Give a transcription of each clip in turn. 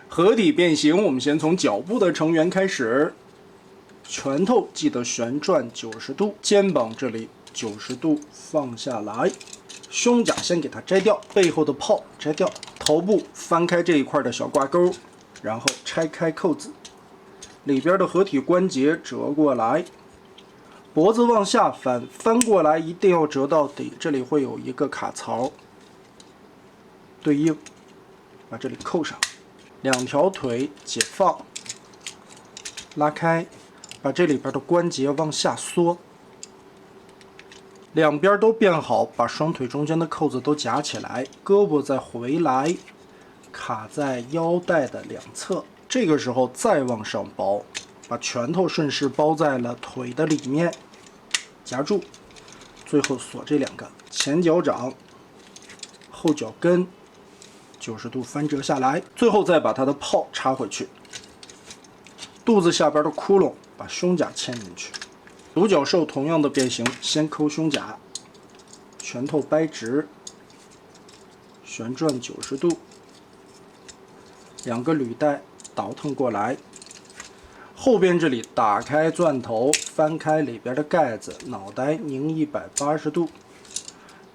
合體变形，我們先從腳部的成員開始。拳頭記得旋轉90度，肩膀這裡90度放下來，胸甲先給它摘掉，背後的泡摘掉，頭部翻開這一塊的小掛鈎，然後拆開扣子，裡邊的合體關節折過來，脖子往下翻過來，一定要折到底，這裡會有一個卡槽，對應，把這裡扣上，兩條腿解放，拉開。把這裡邊的關節往下縮，兩邊都變好，把雙腿中間的扣子都夾起來，胳膊再回來，卡在腰帶的两側。這個時候再往上包，把拳头順勢包在了腿的裡面，夾住，最後鎖這兩個前腳掌、後腳跟，90度翻折下來，最後再把它的泡插回去，肚子下邊的窟窿。把胸甲嵌进去，独角獸同樣的变形，先抠胸甲，拳头掰直，旋轉90度，两個履帶倒騰過來，後邊這裡打開鑽頭，翻開裡邊的蓋子，腦袋擰180度，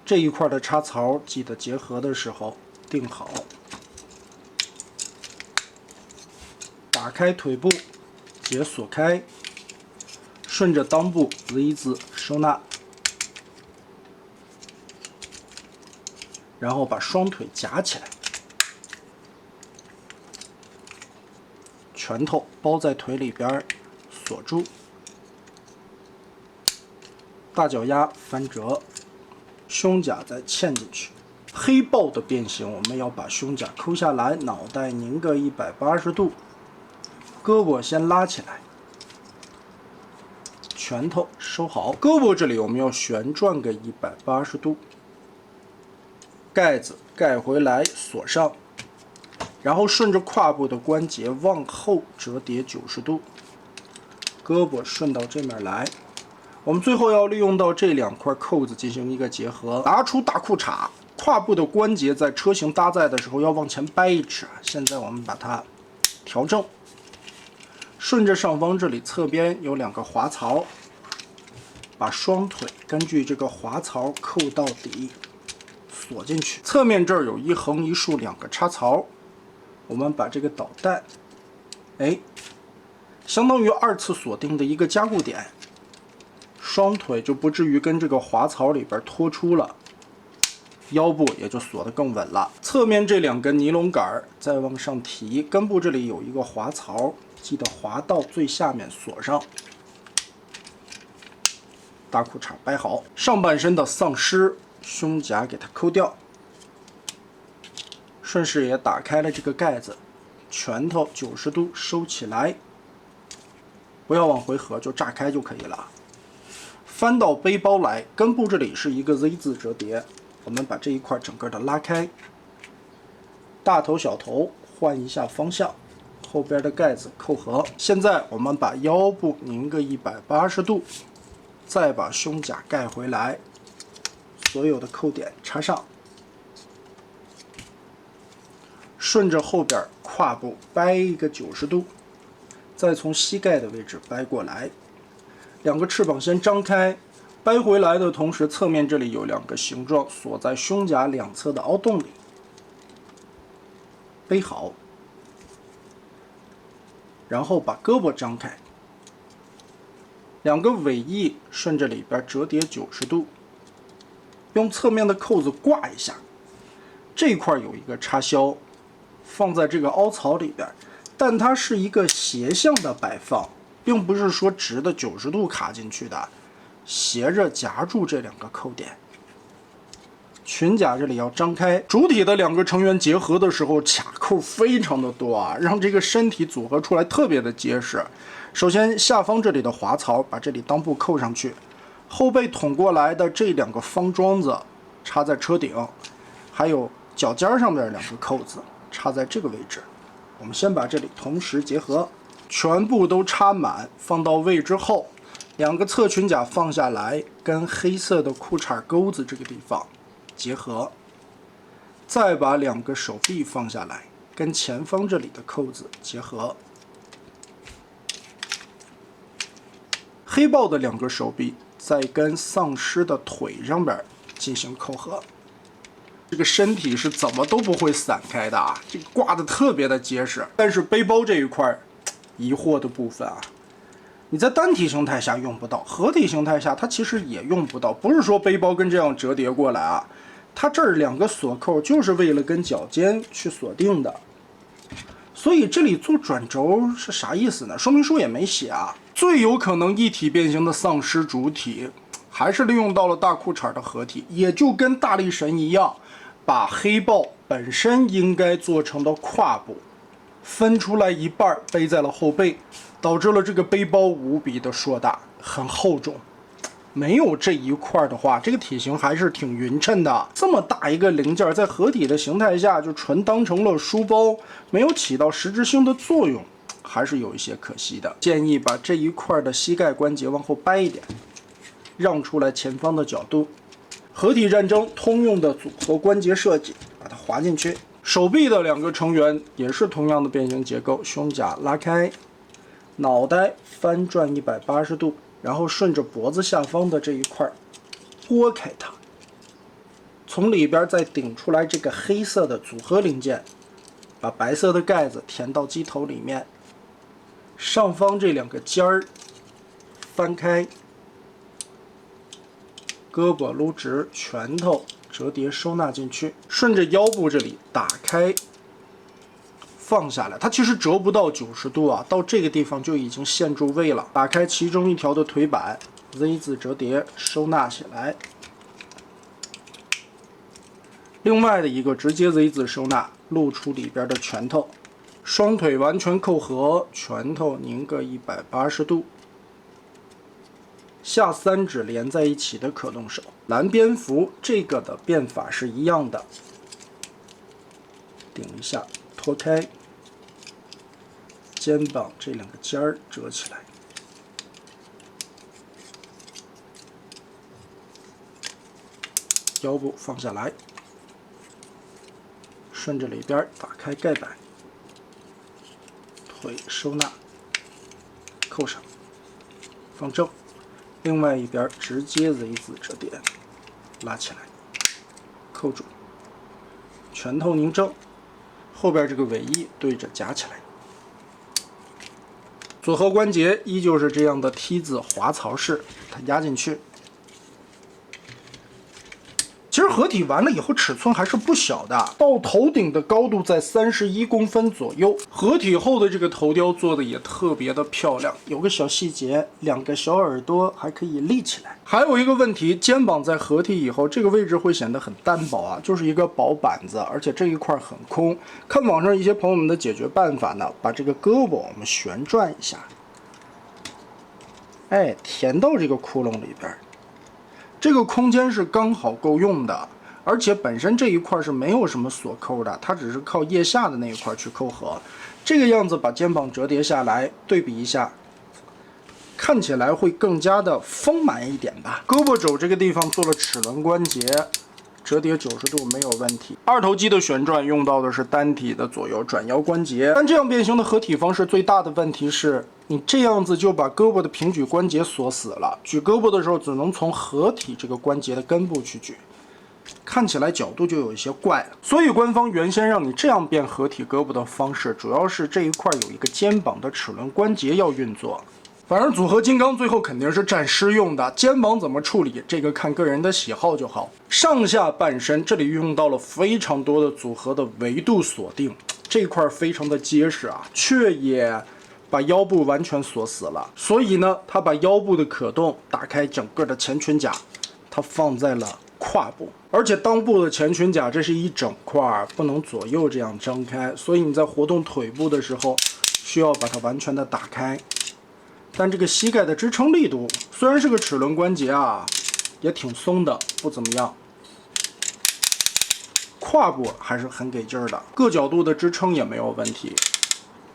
這一塊的插槽記得結合的時候定好，打開腿部。解鎖開，順着襠部 Z 字收納，然後把雙腿夾起來，拳头包在腿裡邊，鎖住，大腳丫翻折，胸甲再嵌進去。黑豹的变形，我們要把胸甲摳下來，腦袋擰個180度。胳膊先拉起來，拳头收好。胳膊這裡我們要旋轉個180度，蓋子蓋回來鎖上，然後順着胯部的關節往後折疊90度，胳膊順到這面來。我們最後要利用到這兩塊扣子進行一個結合，拿出大褲衩，胯部的關節在車型搭載的時候要往前掰1尺。現在我們把它調正。順着上方這裡側邊有2個滑槽，把雙腿根據這個滑槽扣到底，鎖進去。側面這兒有一橫一豎2個插槽，我們把這個導彈，相當於2次鎖定的一個加固點，雙腿就不至於跟這個滑槽裡邊脫出了，腰部也就鎖得更穩了。側面這2根尼龍桿再往上提，根部這裡有一個滑槽。記得滑到最下面鎖上，大褲衩掰好，上半身的喪屍胸甲給它摳掉，順勢也打開了這個蓋子，拳頭90度收起來，不要往回合，就炸開就可以了。翻到背包來，根部這裡是一個 Z 字折疊，我們把這一塊整個的拉開，大頭小頭換一下方向。後邊的蓋子扣合，現在我們把腰部擰個180度，再把胸甲蓋回來，所有的扣點插上，順着後邊胯部掰一個90度，再從膝蓋的位置掰過來，2個翅膀先張開，掰回來的同時，側面這裡有2個形狀鎖在胸甲兩側的凹洞裡，背好。然後把胳膊張開，2個尾翼順着裡邊折疊90度，用側面的扣子掛一下。這塊有一個插銷，放在這個凹槽裡邊，但它是一個斜向的擺放，並不是說直的90度卡進去的，斜着夾住這2個扣點。裙甲這裡要張開，主體的2個成員結合的時候卡扣非常的多啊，讓這個身體組合出來特別的結實。首先下方這裡的滑槽把這裡襠部扣上去，後背捅過來的这2個方樁子插在車頂，還有腳尖上面2個扣子插在這個位置。我們先把這裡同時結合，全部都插滿，放到位之後，2個側裙甲放下來，跟黑色的褲衩鈎子這個地方結合，再把2個手臂放下來，跟前方這裡的扣子結合。黑豹的2个手臂再跟丧尸的腿上边进行扣合。这个身体是怎么都不会散开的啊，这个挂的特別的結實。但是背包這一塊疑惑的部分啊，你在單體形態下用不到，合體形態下它其實也用不到。不是說背包跟這樣折疊過來啊，它這兒2個鎖扣就是為了跟腳尖去鎖定的。所以這裡做轉軸是啥意思呢？說明書也沒寫啊。最有可能一體變形的喪屍主體，還是利用到了大褲衩的合體，也就跟大力神一樣，把黑豹本身應該做成的胯部分出來一半背在了後背，導致了這個背包無比的碩大，很厚重。沒有這一塊的話，這個體型還是挺勻稱的。這麼大一個零件在合體的形態下就純當成了書包，沒有起到實質性的作用，還是有一些可惜的。建議把這一塊的膝蓋關節往後掰一點，讓出來前方的角度。合體戰爭通用的組合關節設計，把它滑進去。手臂的2個成員也是同樣的變形結構，胸甲拉開，腦袋翻轉180度。然後順着脖子下方的這一塊撥開它，從裡邊再頂出來這個黑色的組合零件，把白色的蓋子填到機頭裡面。上方這2個尖兒翻開，胳膊擼直，拳頭折疊收納進去，順着腰部這裡打開。放下來，它其實折不到90度啊，到這個地方就已經限住位了。打開其中一條的腿板 ，Z 字折疊收納起來。另外的一個直接 Z 字收納，露出裡邊的拳頭，雙腿完全扣合，拳頭擰個180度。下3指連在一起的可動手，藍蝙蝠這個的變法是一樣的，頂一下。脫開，肩膀這2個尖兒折起來，腰部放下來，順着裡邊打開蓋板，腿收納，扣上，放正，另外一邊直接 Z 字折疊，拉起來，扣住，拳頭擰正。後邊這個尾翼對着夾起來，組合關節依舊是這樣的 T 字滑槽式，它壓進去。其實合體完了以後尺寸還是不小的，到頭頂的高度在31公分左右。合體後的這個頭雕做的也特別的漂亮，有個小細節，2個小耳朵還可以立起來。還有一個問題，肩膀在合體以後，這個位置會顯得很單薄啊，就是一個薄板子，而且這一塊很空。看網上一些朋友們的解決辦法呢，把這個胳膊我們旋轉一下，哎，填到這個窟窿裡邊。這個空間是剛好夠用的，而且本身這一塊是沒有什麼鎖扣的，它只是靠腋下的那一塊去扣合。這個樣子把肩膀折疊下來，對比一下，看起來會更加的豐滿一點吧。胳膊肘這個地方做了齒輪關節，折疊90度沒有問題。二頭肌的旋轉用到的是單體的左右轉腰關節，但這樣變形的合體方式最大的問題是，你這樣子就把胳膊的平舉關節鎖死了，舉胳膊的時候只能從合體這個關節的根部去舉，看起來角度就有一些怪了。所以官方原先讓你這樣變合體胳膊的方式，主要是這一塊有一個肩膀的齒輪關節要運作。反正組合金剛最後肯定是戰屍用的，肩膀怎麼處理，這個看個人的喜好就好。上下半身這裡用到了非常多的組合的維度鎖定，這塊非常的結實啊，卻也把腰部完全鎖死了。所以呢，它把腰部的可動打開整個的前裙甲，它放在了胯部，而且襠部的前裙甲這是一整塊，不能左右這樣張開，所以你在活動腿部的時候，需要把它完全的打開。但這個膝蓋的支撐力度雖然是個齒輪關節啊，也挺鬆的，不怎麼樣。胯部還是很給勁兒的，各角度的支撐也沒有問題。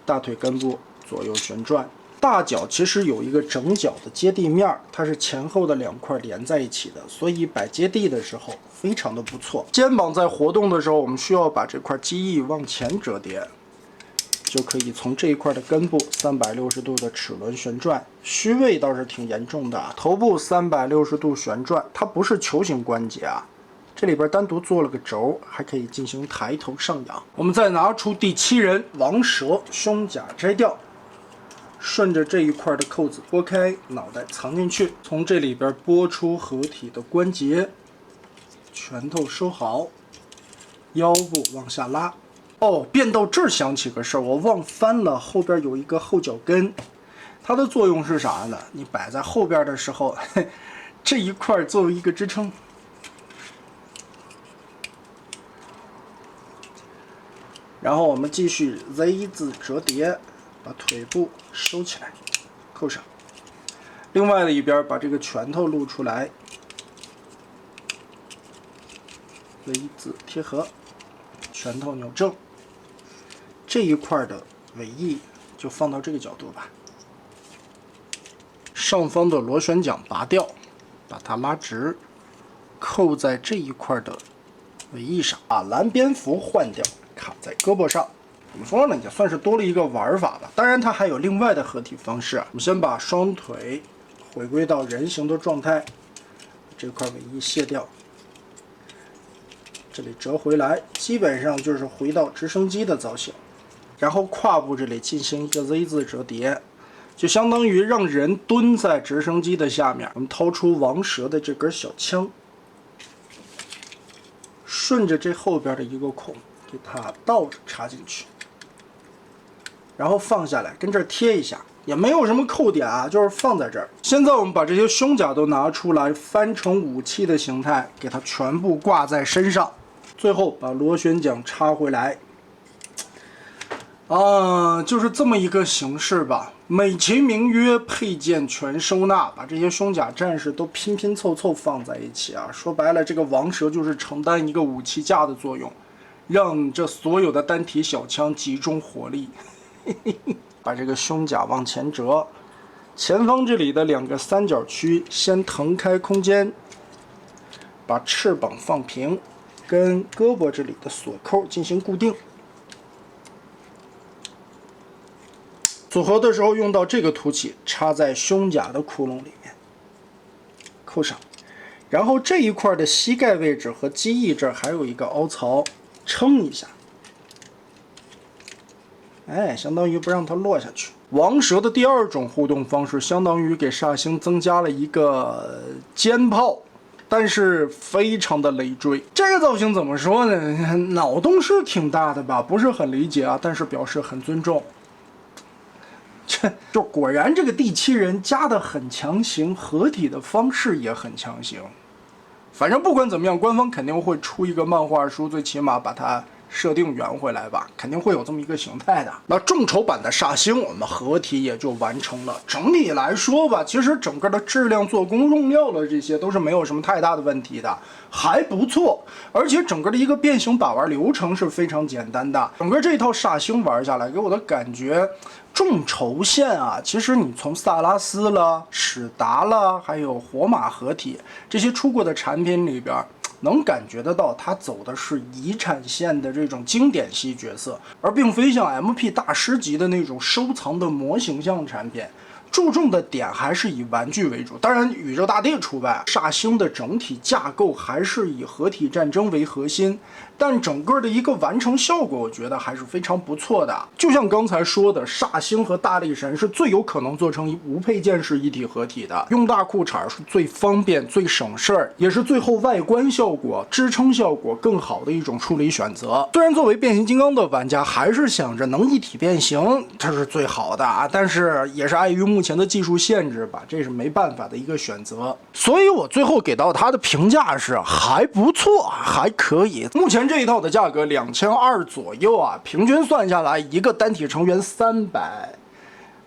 大腿根部左右旋轉，大角其實有一個整角的接地面，它是前後的2塊連在一起的，所以摆接地的时候非常的不錯。肩膀在活動的時候，我们需要把这塊机翼往前折叠，就可以从这一塊的根部360度的齿轮旋轉，虛位倒是挺嚴重的。頭部360度旋轉，它不是球形關節啊，這裡邊單獨做了個軸，還可以進行抬頭上揚。我們再拿出第7人王蛇，胸甲摘掉。順着這一塊的扣子撥開，腦袋藏進去，從這裡邊撥出合體的關節，拳頭收好，腰部往下拉。哦，變到這兒想起個事兒，我忘翻了，後邊有一個後腳跟，它的作用是啥呢？你擺在後邊的時候，這一塊作為一個支撐。然後我們繼續 Z 字折疊。把腿部收起來，扣上。另外的一邊把這個拳頭露出來 ，V 字貼合，拳頭扭正。這一塊的尾翼就放到這個角度吧。上方的螺旋桨拔掉，把它拉直，扣在這一塊的尾翼上。把蓝蝙蝠換掉，卡在胳膊上。怎麼說呢？也算是多了一個玩法吧。當然，它還有另外的合體方式。我們先把雙腿回歸到人形的狀態，這塊尾翼卸掉，這裡折回來，基本上就是回到直升機的造型。然後胯部這裡進行一個 Z 字折疊，就相當於讓人蹲在直升機的下面。我们掏出王蛇的這根小槍，順着這後邊的一個孔，給它倒着插進去。然後放下來，跟這兒貼一下，也沒有什麼扣點啊，就是放在這兒。現在我們把這些胸甲都拿出來，翻成武器的形態，給它全部掛在身上。最後把螺旋槳插回來，就是這麼一個形式吧。美其名曰配件全收納，把這些胸甲戰士都拼拼湊湊放在一起啊。說白了，這個王蛇就是承擔一個武器架的作用，讓這所有的單體小槍集中火力。把這個胸甲往前折，前方這裡的2個三角區先騰開空間，把翅膀放平，跟胳膊這裡的鎖扣進行固定。組合的時候用到這個凸起，插在胸甲的窟窿裡面，扣上。然後這一塊的膝蓋位置和機翼這兒還有一個凹槽，撐一下。哎，相當於不讓它落下去。王蛇的第2種互動方式，相當於給煞星增加了一個肩炮，但是非常的累贅。這個造型怎麼說呢？腦洞是挺大的吧，不是很理解啊，但是表示很尊重。這就果然這個第7人加的很強行，合體的方式也很強行。反正不管怎麼樣，官方肯定會出一個漫畫書，最起碼把它設定圓回來吧，肯定會有這麼一個形態的。那眾籌版的煞星我們合體也就完成了。整體來說吧，其實整個的質量、做工、用料了這些都是沒有什麼太大的問題的，還不錯。而且整個的一個變形把玩流程是非常簡單的。整個這套煞星玩下來，給我的感覺，眾籌線啊，其實你從薩拉斯了、史達了，還有火馬合體這些出過的產品裡邊，能感覺得到，它走的是遺產線的這種經典系角色，而並非像 MP 大師級的那種收藏的模型向產品。注重的點還是以玩具為主，當然宇宙大帝除外。煞星的整體架構還是以合體戰爭為核心，但整個的一個完成效果，我覺得還是非常不錯的。就像剛才說的，煞星和大力神是最有可能做成無配件式一體合體的，用大褲衩是最方便、最省事兒，也是最後外觀效果、支撐效果更好的一種處理選擇。雖然作為變形金剛的玩家，還是想着能一體變形，它是最好的啊，但是也是礙於目前的技術限制吧，這是沒辦法的一個選擇。所以我最後給到它的評價是還不錯，還可以。目前這一套的價格2200左右啊，平均算下來一個單體成員300，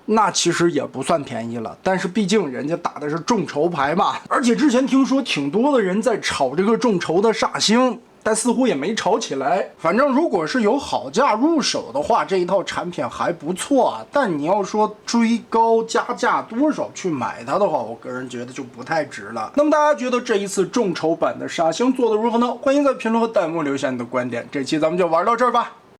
那其實也不算便宜了。但是畢竟人家打的是眾籌牌嘛，而且之前聽說挺多的人在炒這個眾籌的煞星。但似乎也没炒起來。反正如果是有好价入手的话，这一套产品还不错啊。但你要说追高加价多少去买它的话，我个人觉得就不太值了。那么大家觉得这一次众筹版的煞星做的如何呢？欢迎在评论和弹幕留下你的观点。这期咱们就玩到这儿吧。